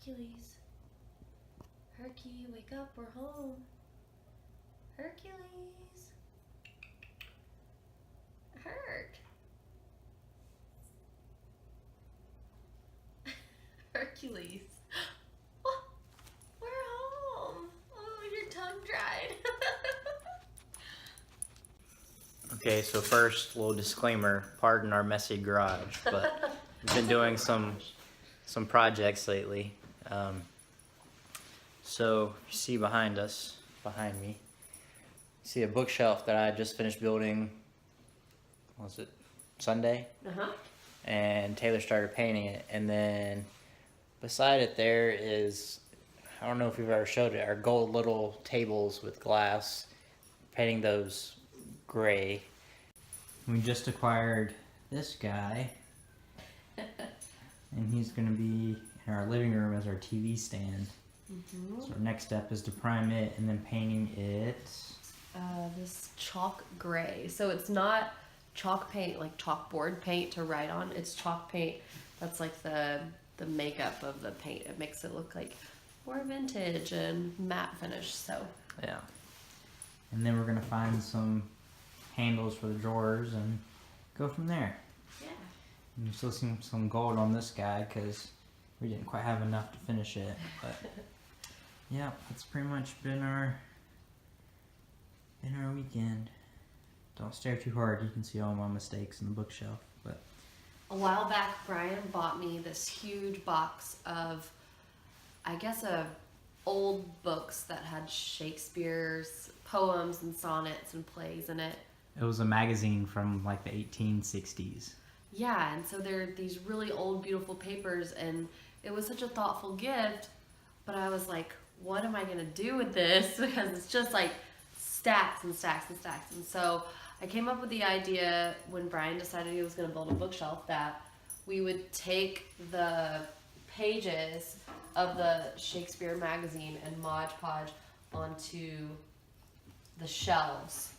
Hercules. Herky, wake up, we're home. Hercules. Herc. Hercules. Oh, we're home. Oh, your tongue dried. Okay, so first, little disclaimer, pardon our messy garage, but we've been doing some projects lately. So you see behind me, you see a bookshelf that I just finished building, what was it, Sunday? Uh-huh. And Taylor started painting it, and then beside it there is, I don't know if you've ever showed it, our gold little tables with glass, painting those gray. We just acquired this guy, and he's going to be in our living room as our TV stand. Mm-hmm. So our next step is to prime it and then painting it. This chalk gray. So it's not chalk paint, like chalkboard paint to write on. It's chalk paint that's like the makeup of the paint. It makes it look like more vintage and matte finish. So Yeah. And then we're going to find some handles for the drawers and go from there. yeah. And you're still seeing some gold on this guy because we didn't quite have enough to finish it. But yeah, that's pretty much been our weekend. Don't stare too hard. You can see all my mistakes in the bookshelf. But A while back, Brian bought me this huge box of, I guess, old books that had Shakespeare's poems and sonnets and plays in it. it was a magazine from like the 1860s. Yeah, and so they're these really old, beautiful papers, and it was such a thoughtful gift, but I was like, what am I going to do with this? Because it's just like stacks and stacks and stacks. And so I came up with the idea when Brian decided he was going to build a bookshelf that we would take the pages of the Shakespeare magazine and Mod Podge onto the shelves.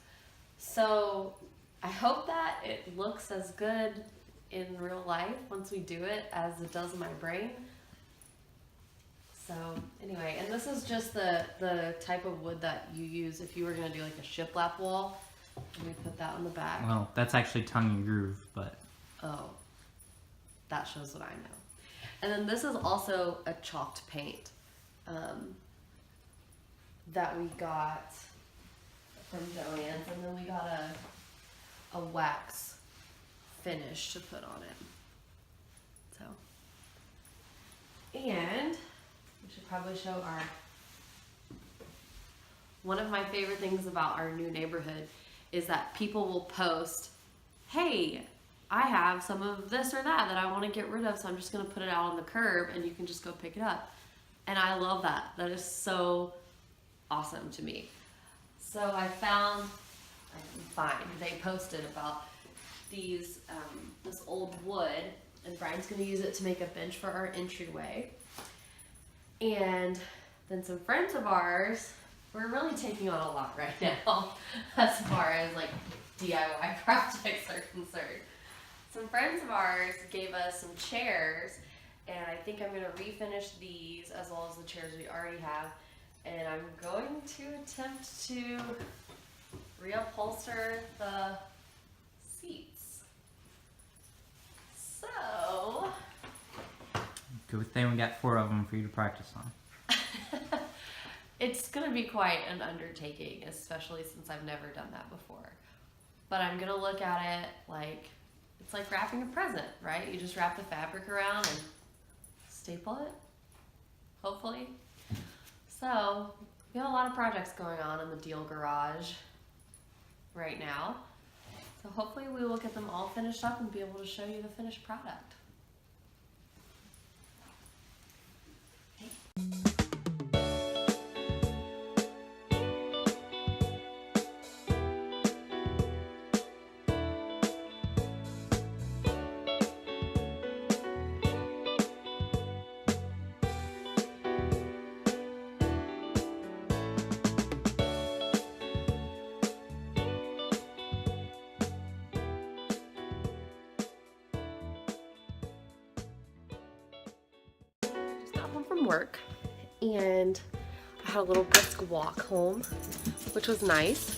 So I hope that it looks as good in real life once we do it as it does in my brain. So anyway, and this is just the type of wood that you use if you were going to do like a shiplap wall. And we put that on the back. Well, that's actually tongue and groove, but Oh, that shows what I know. And then this is also a chalked paint that we got from Joann's, and then we got a wax finish to put on it. So, and we should probably show our, one of my favorite things about our new neighborhood is that people will post, hey, I have some of this or that I want to get rid of, so I'm just going to put it out on the curb and you can just go pick it up. And I love that. That is so awesome to me. So I they posted about these, this old wood, and Brian's going to use it to make a bench for our entryway. And then some friends of ours, we're really taking on a lot right now as far as like DIY projects are concerned. Some friends of ours gave us some chairs, and I think I'm going to refinish these as well as the chairs we already have, and I'm going to attempt to reupholster the seats. So good thing we got 4 of them for you to practice on. it's going to be quite an undertaking, especially since I've never done that before. But I'm going to look at it like it's like wrapping a present, right? You just wrap the fabric around and staple it, hopefully. So we have a lot of projects going on in the Deal Garage right now. So hopefully we will get them all finished up and be able to show you the finished product. from work and I had a little brisk walk home, which was nice.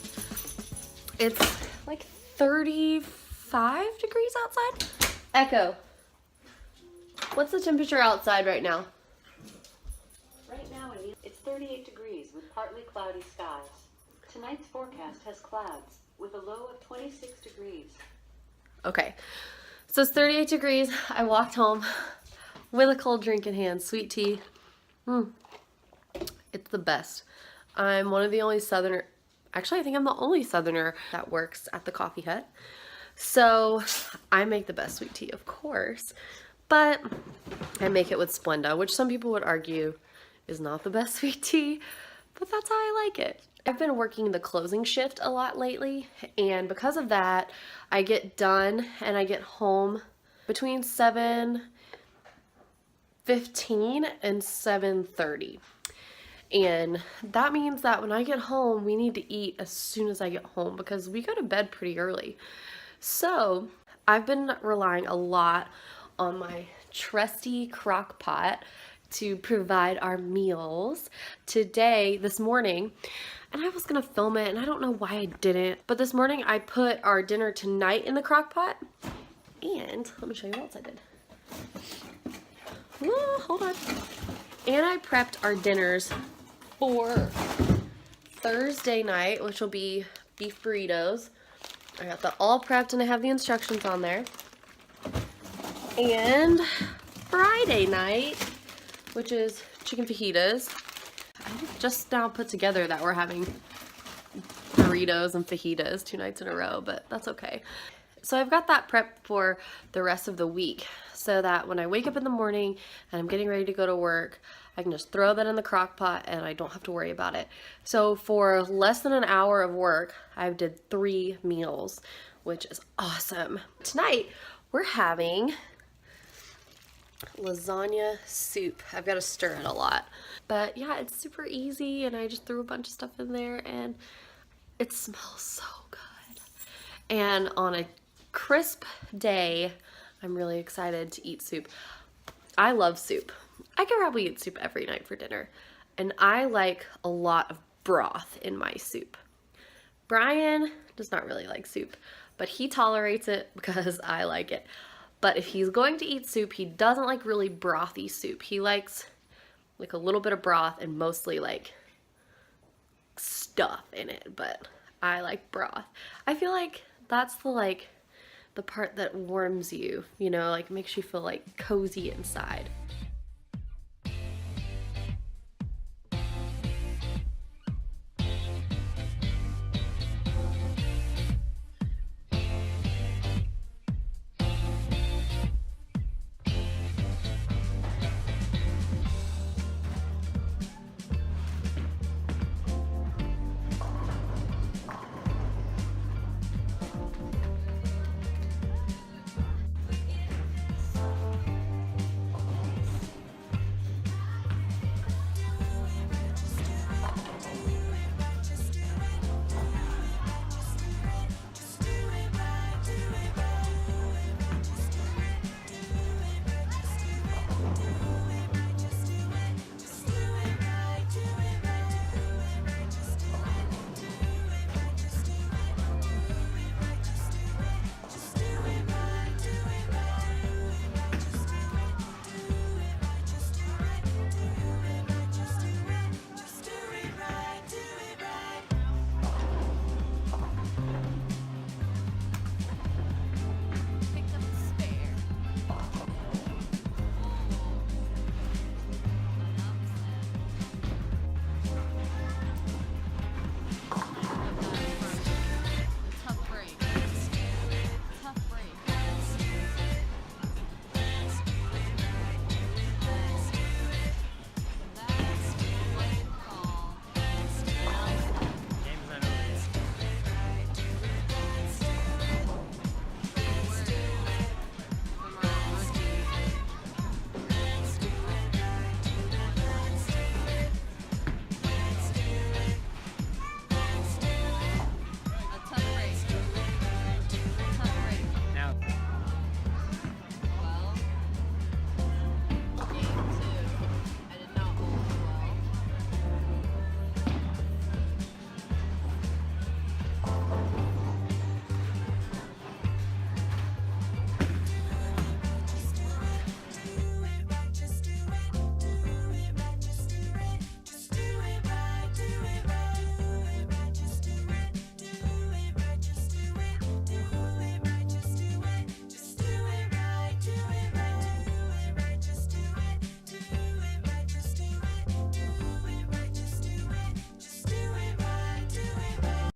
It's like 35 degrees outside. Echo, what's the temperature outside right now? Right now it's 38 degrees with partly cloudy skies. Tonight's forecast has clouds with a low of 26 degrees. Okay, so it's 38 degrees. I walked home with a cold drink in hand, sweet tea. It's the best. I'm one of the only Southerner, actually I think I'm the only Southerner that works at the coffee hut. So I make the best sweet tea, of course, but I make it with Splenda, which some people would argue is not the best sweet tea, but that's how I like it. I've been working the closing shift a lot lately, and because of that, I get done and I get home between 7:15 and 7:30. And that means that when I get home, we need to eat as soon as I get home because we go to bed pretty early. So I've been relying a lot on my trusty crock pot to provide our meals this morning. And I was gonna film it and I don't know why I didn't, but this morning I put our dinner tonight in the crock pot. And let me show you what else I did. Hold on. And I prepped our dinners for Thursday night, which will be beef burritos. I got that all prepped and I have the instructions on there. And Friday night, which is chicken fajitas. I just now put together that we're having burritos and fajitas 2 nights in a row, but that's okay. So I've got that prepped for the rest of the week so that when I wake up in the morning and I'm getting ready to go to work, I can just throw that in the crock pot and I don't have to worry about it. So for less than an hour of work, I did 3 meals, which is awesome. Tonight, we're having lasagna soup. I've got to stir it a lot. But yeah, it's super easy and I just threw a bunch of stuff in there and it smells so good. And on a crisp day, I'm really excited to eat soup. I love soup. I could probably eat soup every night for dinner. And I like a lot of broth in my soup. Brian does not really like soup, but he tolerates it because I like it. But if he's going to eat soup, he doesn't like really brothy soup. He likes like a little bit of broth and mostly like stuff in it, but I like broth. I feel like that's the part that warms you, you know, like makes you feel like cozy inside.